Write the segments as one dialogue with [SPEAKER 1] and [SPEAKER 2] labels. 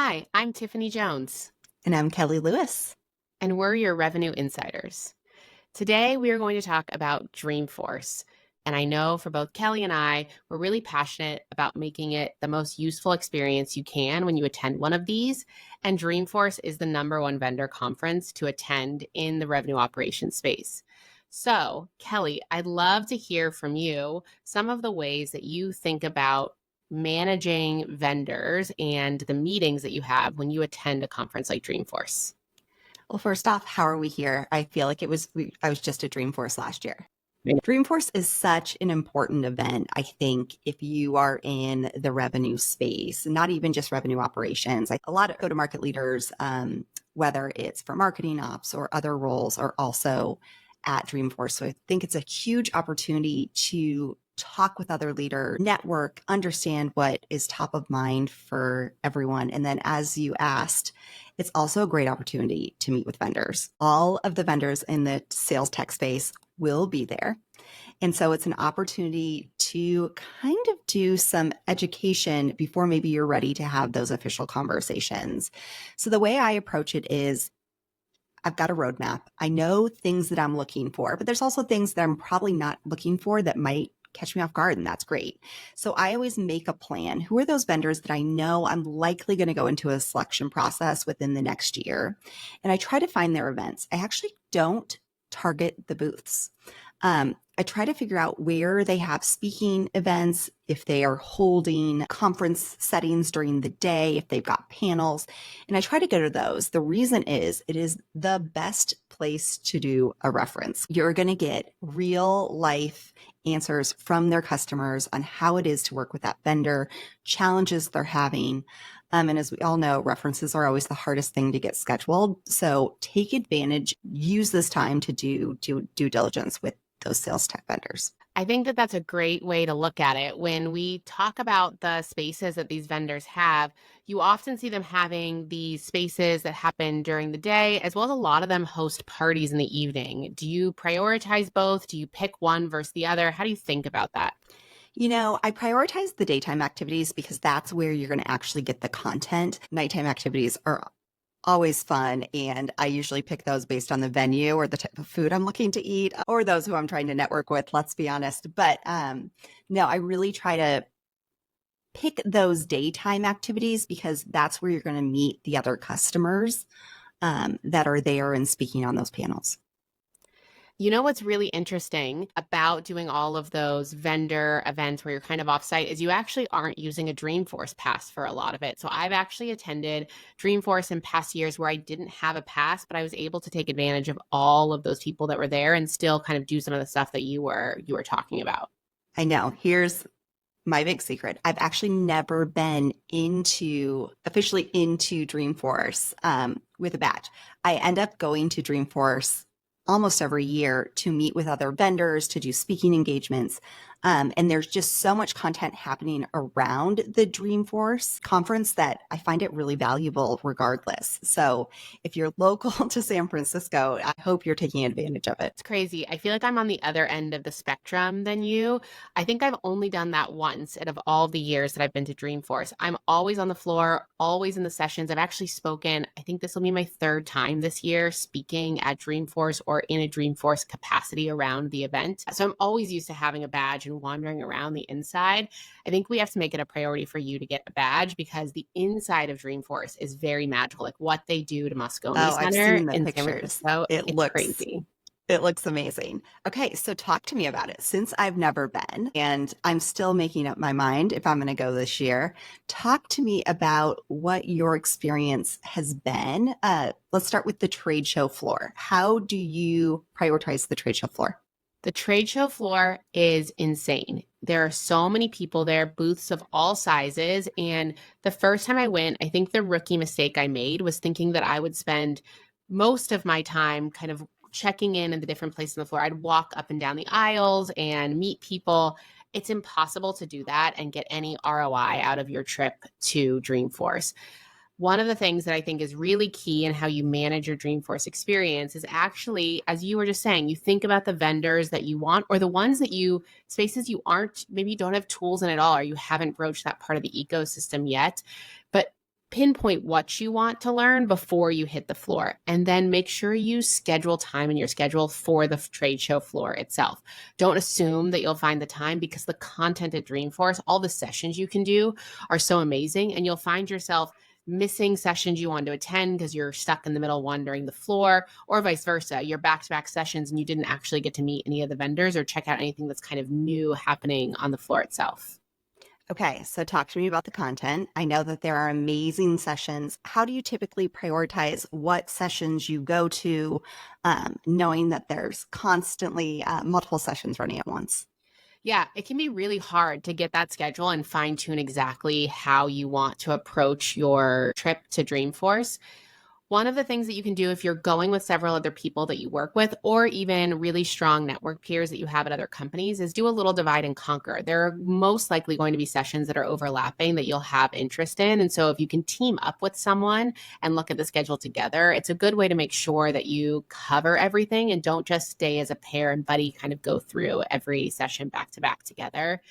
[SPEAKER 1] Hi, I'm Tiffany Jones,
[SPEAKER 2] And I'm Kelly Lewis.
[SPEAKER 1] and we're your revenue insiders. Today, we are going to talk about Dreamforce. And I know for both Kelly and I, we're really passionate about making it the most useful experience you can when you attend one of these. And Dreamforce is the #1 vendor conference to attend in the revenue operations space. So, Kelly, I'd love to hear from you some of the ways that you think about managing vendors and the meetings that you have when you attend a conference like Dreamforce.
[SPEAKER 2] Well, first off, how are we here? I feel like I was just at Dreamforce last year. Dreamforce is such an important event, I think, if you are in the revenue space, not even just revenue operations. A lot of go-to-market leaders, whether it's for marketing ops or other roles, are also at Dreamforce. So I think it's a huge opportunity to talk with other leaders, network, understand what is top of mind for everyone. And then, as you asked, it's also a great opportunity to meet with vendors. All of the vendors in the sales tech space will be there. And so it's an opportunity to kind of do some education before maybe you're ready to have those official conversations. So the way I approach it is I've got a roadmap. I know things that I'm looking for, but there's also things that I'm probably not looking for that might catch me off guard, and that's great. So I always make a plan. Who are those vendors that I know I'm likely going to go into a selection process within the next year? And I try to find their events. I actually don't target the booths. I try to figure out where they have speaking events, if they are holding conference settings during the day, if they've got panels, and I try to go to those. The reason is it is the best place to do a reference. You're going to get real life answers from their customers on how it is to work with that vendor, challenges they're having. And as we all know, references are always the hardest thing to get scheduled. So take advantage, use this time to do due diligence with those sales tech vendors.
[SPEAKER 1] I think that that's a great way to look at it. When we talk about the spaces that these vendors have, you often see them having these spaces that happen during the day, as well as a lot of them host parties in the evening. Do you prioritize both? Do you pick one versus the other? How do you think about that?
[SPEAKER 2] I prioritize the daytime activities because that's where you're going to actually get the content. Nighttime activities are always fun, and I usually pick those based on the venue or the type of food I'm looking to eat or those who I'm trying to network with, let's be honest. But no, I really try to pick those daytime activities because that's where you're going to meet the other customers that are there and speaking on those panels.
[SPEAKER 1] You know what's really interesting about doing all of those vendor events where you're kind of offsite is you actually aren't using a Dreamforce pass for a lot of it. So I've actually attended Dreamforce in past years where I didn't have a pass, but I was able to take advantage of all of those people that were there and still kind of do some of the stuff that you were talking about.
[SPEAKER 2] I know. Here's my big secret. I've actually never been officially into Dreamforce with a badge. I end up going to Dreamforce almost every year to meet with other vendors, to do speaking engagements. And there's just so much content happening around the Dreamforce conference that I find it really valuable regardless. So if you're local to San Francisco, I hope you're taking advantage of it.
[SPEAKER 1] It's crazy. I feel like I'm on the other end of the spectrum than you. I think I've only done that once out of all the years that I've been to Dreamforce. I'm always on the floor, always in the sessions. I've actually spoken, I think this will be my third time this year speaking at Dreamforce or in a Dreamforce capacity around the event. So I'm always used to having a badge and wandering around the inside. I think we have to make it a priority for you to get a badge because the inside of Dreamforce is very magical. Like what they do to Moscone
[SPEAKER 2] I've
[SPEAKER 1] Center
[SPEAKER 2] seen the
[SPEAKER 1] in San
[SPEAKER 2] pictures.
[SPEAKER 1] Francisco, it's crazy.
[SPEAKER 2] It looks amazing. Okay, so talk to me about it. Since I've never been and I'm still making up my mind if I'm going to go this year, talk to me about what your experience has been. Let's start with the trade show floor. How do you prioritize the trade show floor?
[SPEAKER 1] The trade show floor is insane. There are so many people there, booths of all sizes. And the first time I went, I think the rookie mistake I made was thinking that I would spend most of my time kind of checking in the different places on the floor. I'd walk up and down the aisles and meet people. It's impossible to do that and get any ROI out of your trip to Dreamforce. One of the things that I think is really key in how you manage your Dreamforce experience is actually, as you were just saying, you think about the vendors that you want or the ones that spaces maybe you don't have tools in at all, or you haven't broached that part of the ecosystem yet. But pinpoint what you want to learn before you hit the floor, and then make sure you schedule time in your schedule for the trade show floor itself. Don't assume that you'll find the time, because the content at Dreamforce, all the sessions you can do are so amazing, and you'll find yourself missing sessions you want to attend because you're stuck in the middle of one during the floor, or vice versa. You're back-to-back sessions and you didn't actually get to meet any of the vendors or check out anything that's kind of new happening on the floor itself.
[SPEAKER 2] Okay, so talk to me about the content. I know that there are amazing sessions. How do you typically prioritize what sessions you go to, knowing that there's constantly multiple sessions running at once?
[SPEAKER 1] Yeah, it can be really hard to get that schedule and fine tune exactly how you want to approach your trip to Dreamforce. One of the things that you can do if you're going with several other people that you work with, or even really strong network peers that you have at other companies, is do a little divide and conquer. There are most likely going to be sessions that are overlapping that you'll have interest in. And so if you can team up with someone and look at the schedule together, it's a good way to make sure that you cover everything and don't just stay as a pair and buddy kind of go through every session back to back together.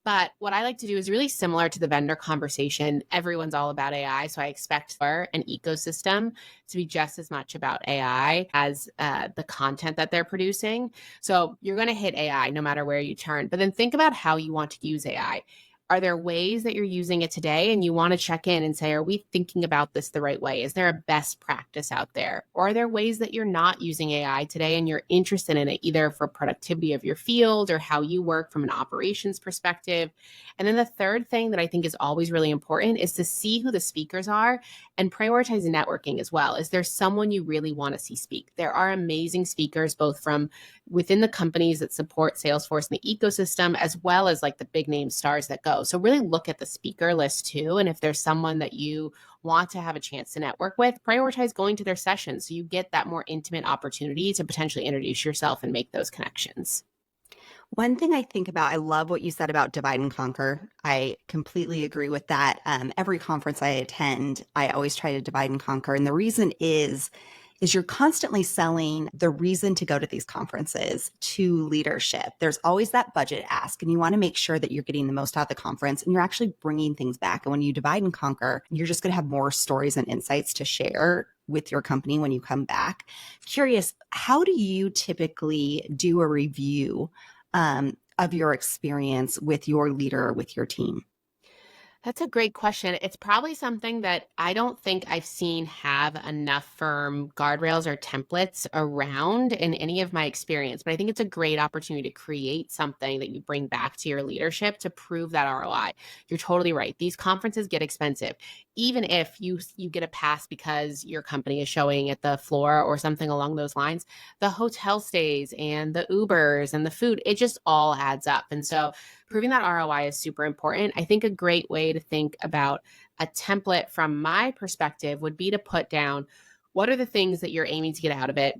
[SPEAKER 1] But what I like to do is really similar to the vendor conversation. Everyone's all about AI. So I expect for an ecosystem to be just as much about AI as the content that they're producing. So you're going to hit AI no matter where you turn. But then think about how you want to use AI. Are there ways that you're using it today and you want to check in and say, are we thinking about this the right way? Is there a best practice out there? Or are there ways that you're not using AI today and you're interested in it, either for productivity of your field or how you work from an operations perspective? And then the third thing that I think is always really important is to see who the speakers are and prioritize networking as well. Is there someone you really want to see speak? There are amazing speakers, both from within the companies that support Salesforce and the ecosystem, as well as like the big name stars that go. So really look at the speaker list too. And if there's someone that you want to have a chance to network with, prioritize going to their sessions so you get that more intimate opportunity to potentially introduce yourself and make those connections.
[SPEAKER 2] One thing I think about, I love what you said about divide and conquer. I completely agree with that. Every conference I attend, I always try to divide and conquer. And the reason is you're constantly selling the reason to go to these conferences to leadership. There's always that budget ask, and you want to make sure that you're getting the most out of the conference and you're actually bringing things back. And when you divide and conquer, you're just going to have more stories and insights to share with your company when you come back. Curious, how do you typically do a review of your experience with your leader or with your team?
[SPEAKER 1] That's a great question. It's probably something that I don't think I've seen have enough firm guardrails or templates around in any of my experience. But I think it's a great opportunity to create something that you bring back to your leadership to prove that ROI. You're totally right. These conferences get expensive. Even if you get a pass because your company is showing at the floor or something along those lines, the hotel stays and the Ubers and the food, it just all adds up. And so proving that ROI is super important. I think a great way to think about a template from my perspective would be to put down what are the things that you're aiming to get out of it,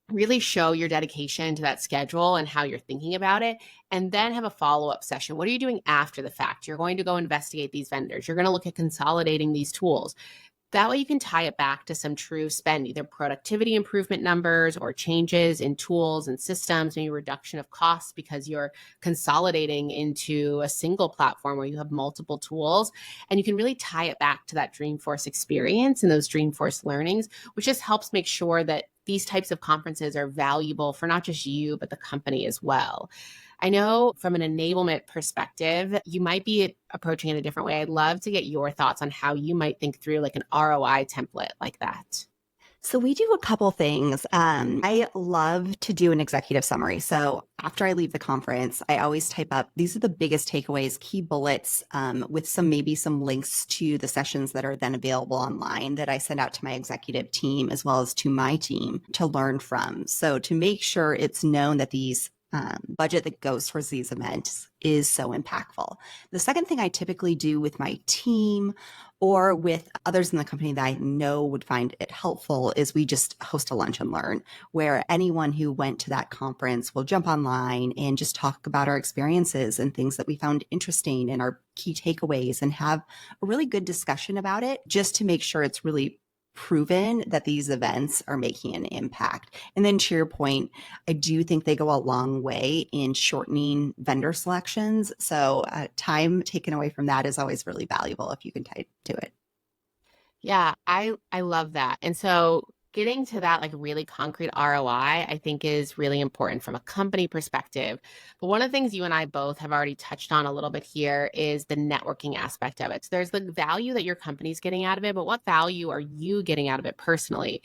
[SPEAKER 1] really show your dedication to that schedule and how you're thinking about it, and then have a follow-up session. What are you doing after the fact? You're going to go investigate these vendors. You're going to look at consolidating these tools. That way you can tie it back to some true spend, either productivity improvement numbers or changes in tools and systems, maybe reduction of costs because you're consolidating into a single platform where you have multiple tools. And you can really tie it back to that Dreamforce experience and those Dreamforce learnings, which just helps make sure that these types of conferences are valuable for not just you, but the company as well. I know from an enablement perspective, you might be approaching it a different way. I'd love to get your thoughts on how you might think through like an ROI template like that.
[SPEAKER 2] So we do a couple things. I love to do an executive summary. So after I leave the conference, I always type up, these are the biggest takeaways, key bullets, with maybe some links to the sessions that are then available online that I send out to my executive team as well as to my team to learn from. So to make sure it's known that these budget that goes towards these events is so impactful. The second thing I typically do with my team or with others in the company that I know would find it helpful is we just host a lunch and learn where anyone who went to that conference will jump online and just talk about our experiences and things that we found interesting and our key takeaways and have a really good discussion about it just to make sure it's really proven that these events are making an impact. And then to your point, I do think they go a long way in shortening vendor selections. So time taken away from that is always really valuable if you can do it.
[SPEAKER 1] Yeah, I love that. And so getting to that like really concrete ROI, I think is really important from a company perspective. But one of the things you and I both have already touched on a little bit here is the networking aspect of it. So there's the value that your company's getting out of it, but what value are you getting out of it personally?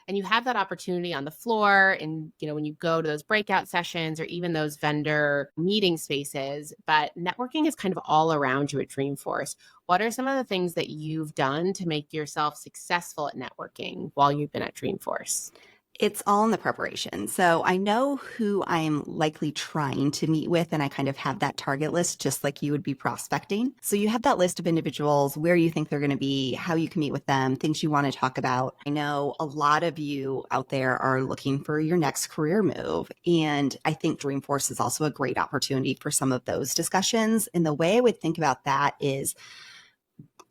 [SPEAKER 1] And you have that opportunity on the floor and when you go to those breakout sessions or even those vendor meeting spaces. But networking is kind of all around you at Dreamforce. What are some of the things that you've done to make yourself successful at networking while you've been at Dreamforce?
[SPEAKER 2] It's all in the preparation. So I know who I'm likely trying to meet with, and I kind of have that target list, just like you would be prospecting. So you have that list of individuals, where you think they're going to be, how you can meet with them, things you want to talk about. I know a lot of you out there are looking for your next career move. And I think Dreamforce is also a great opportunity for some of those discussions. And the way I would think about that is,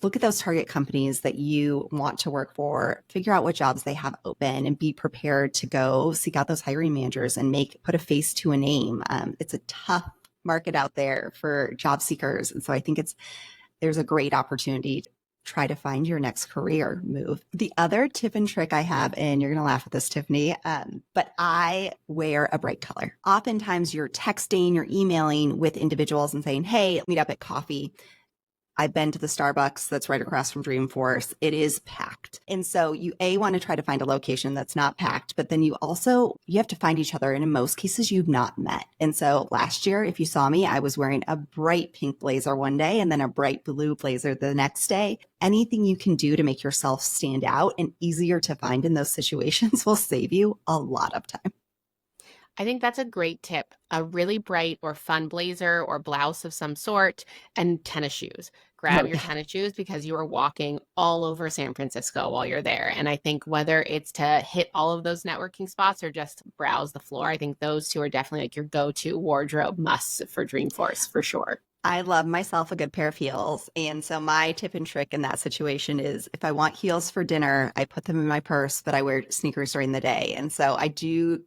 [SPEAKER 2] look at those target companies that you want to work for, figure out what jobs they have open, and be prepared to go seek out those hiring managers and put a face to a name. It's a tough market out there for job seekers. And so I think there's a great opportunity to try to find your next career move. The other tip and trick I have, and you're going to laugh at this, Tiffany, but I wear a bright color. Oftentimes you're texting, you're emailing with individuals and saying, hey, meet up at coffee. I've been to the Starbucks that's right across from Dreamforce. It is packed. And so you want to try to find a location that's not packed, but then you have to find each other. And in most cases, you've not met. And so last year, if you saw me, I was wearing a bright pink blazer one day and then a bright blue blazer the next day. Anything you can do to make yourself stand out and easier to find in those situations will save you a lot of time.
[SPEAKER 1] I think that's a great tip. A really bright or fun blazer or blouse of some sort and tennis shoes. Grab your tennis shoes because you are walking all over San Francisco while you're there. And I think whether it's to hit all of those networking spots or just browse the floor, I think those two are definitely like your go-to wardrobe musts for Dreamforce for sure.
[SPEAKER 2] I love myself a good pair of heels. And so my tip and trick in that situation is, if I want heels for dinner, I put them in my purse, but I wear sneakers during the day. And so I do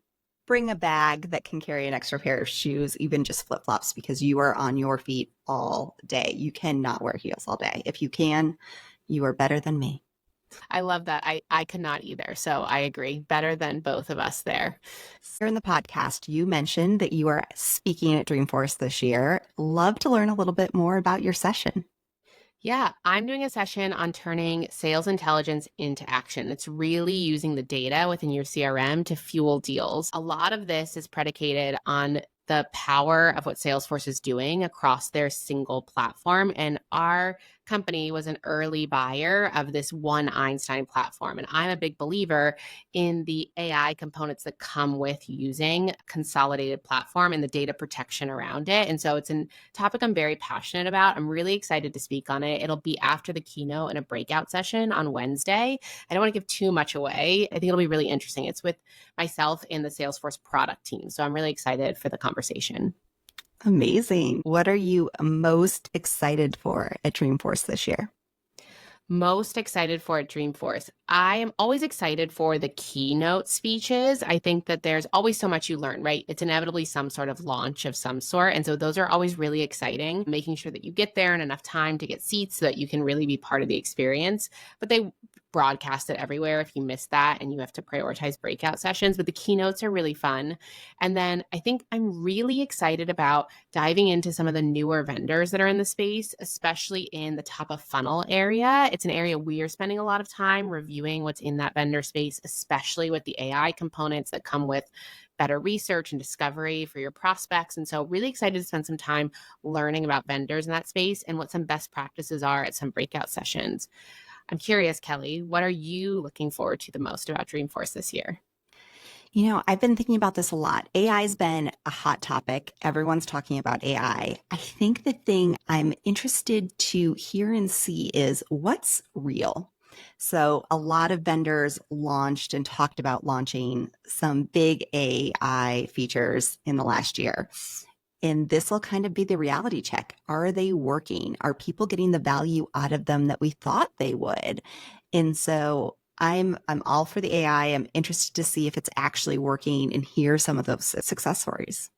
[SPEAKER 2] bring a bag that can carry an extra pair of shoes, even just flip-flops, because you are on your feet all day. You cannot wear heels all day. If you can, you are better than me.
[SPEAKER 1] I love that. I could not either. So I agree. Better than both of us there.
[SPEAKER 2] Here in the podcast, you mentioned that you are speaking at Dreamforce this year. Love to learn a little bit more about your session.
[SPEAKER 1] Yeah, I'm doing a session on turning sales intelligence into action. It's really using the data within your CRM to fuel deals. A lot of this is predicated on the power of what Salesforce is doing across their single platform. And our company was an early buyer of this one Einstein platform. And I'm a big believer in the AI components that come with using a consolidated platform and the data protection around it. And so it's a topic I'm very passionate about. I'm really excited to speak on it. It'll be after the keynote and a breakout session on Wednesday. I don't want to give too much away. I think it'll be really interesting. It's with myself and the Salesforce product team. So I'm really excited for the conversation.
[SPEAKER 2] Amazing. What are you most excited for at Dreamforce this year?
[SPEAKER 1] Most excited for at Dreamforce. I am always excited for the keynote speeches. I think that there's always so much you learn, right? It's inevitably some sort of launch of some sort. And so those are always really exciting, making sure that you get there in enough time to get seats so that you can really be part of the experience. But they broadcast it everywhere if you miss that and you have to prioritize breakout sessions. But the keynotes are really fun. And then I think I'm really excited about diving into some of the newer vendors that are in the space, especially in the top of funnel area. It's an area we are spending a lot of time reviewing what's in that vendor space, especially with the AI components that come with better research and discovery for your prospects. And so really excited to spend some time learning about vendors in that space and what some best practices are at some breakout sessions. I'm curious, Kelly, what are you looking forward to the most about Dreamforce this year?
[SPEAKER 2] I've been thinking about this a lot. AI has been a hot topic. Everyone's talking about AI. I think the thing I'm interested to hear and see is what's real. So a lot of vendors launched and talked about launching some big AI features in the last year. And this will kind of be the reality check. Are they working? Are people getting the value out of them that we thought they would? And so I'm all for the AI. I'm interested to see if it's actually working and hear some of those success stories.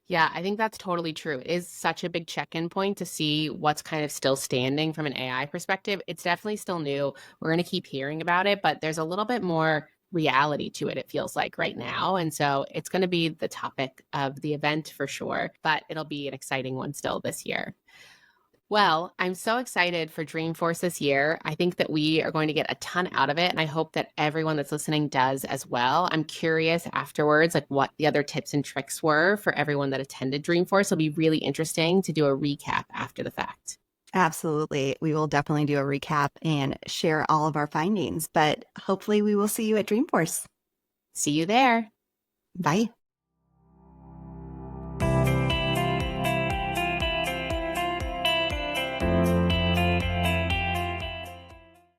[SPEAKER 1] Yeah, I think that's totally true. It is such a big check-in point to see what's kind of still standing from an AI perspective. It's definitely still new. We're going to keep hearing about it, but there's a little bit more reality to it, it feels like right now. And so it's going to be the topic of the event for sure, but it'll be an exciting one still this year. Well, I'm so excited for Dreamforce this year. I think that we are going to get a ton out of it, and I hope that everyone that's listening does as well. I'm curious afterwards, like what the other tips and tricks were for everyone that attended Dreamforce. It'll be really interesting to do a recap after the fact.
[SPEAKER 2] Absolutely. We will definitely do a recap and share all of our findings, but hopefully we will see you at Dreamforce.
[SPEAKER 1] See you there.
[SPEAKER 2] Bye.